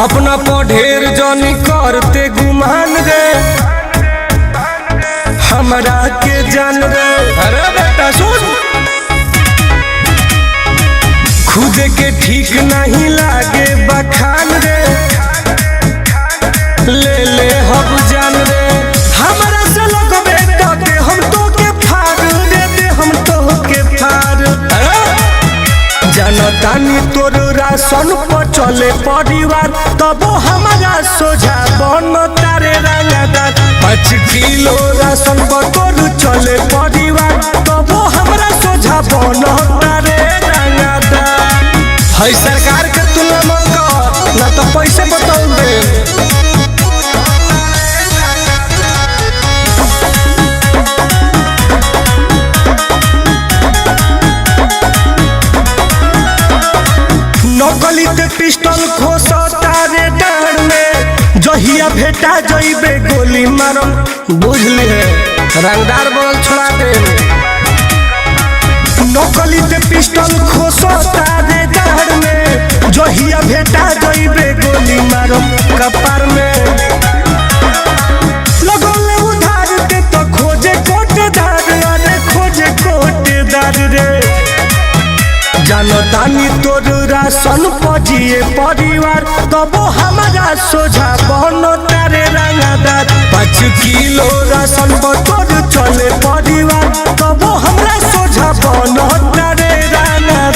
अपना पढ़ेर जनी करते गुमान रे हमरा के जान रे। अरे बेटा सुन, खुद के ठीक नहीं लागे बखान रे, ले ले हम जान रे। हमरा से लगबे के हम तो के फाड़ दे दे, हम तो के फाड़। जनतानी तोर राशन पर चले परिवार, तब हमारा सोझा बन तारे रंगदार। 5 किलो राशन पर तोर चले परिवार, तब हमारा सोझा बन तारे रंगदार। है सरकार के तुलना मत कर, ना तो पैसे बताऊ दे। नकली ते पिस्टल खोसता रे डांड में, जहिया भेटा जइबे गोली मारम। बुझली है रंगदार बोल छोड़ा दे। नकली ते पिस्टल खोसता रे डांड में, जहिया भेटा जइबे गोली मारम कपार में। लगले उधार के तो खोजे कोटेदार, अरे खोजे कोटेदार रे। जनतानी तोर राशन पजिए परिवार, तब हमारा सोझा बन तारे रंगदार। 5 किलो राशन पर तोर चले परिवार, तब हमरा सोझा बन तारे रंगदार।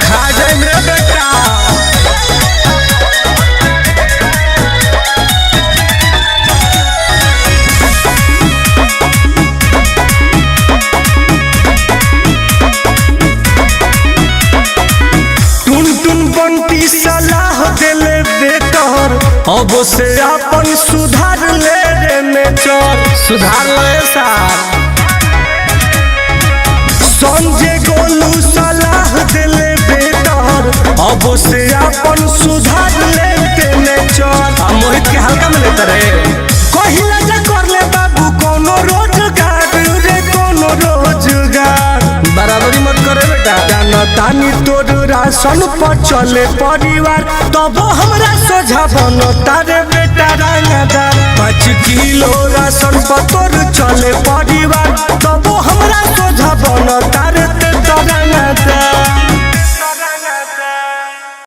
खा जाए रे बेटा। बंटी सलाह देले बेटर, अब से अपन सुधार ले रे मेचर। सुधार ले सार। संजय गोलू सलाह देले बेटर, अब से अपन सुधार ले रे मेचर। मोहित के हल्का में लेते रे। कहिला जा कर ले बाबू कोनो रोजगार रे, कोनो रोजगार। बराबरी मत करे बेटा। जनतानी तोर राशन पर चले परिवार, तब हमरा सोझा बन तारे बेटा रंगदार। 5 किलो राशन पर तोर चले परिवार, तब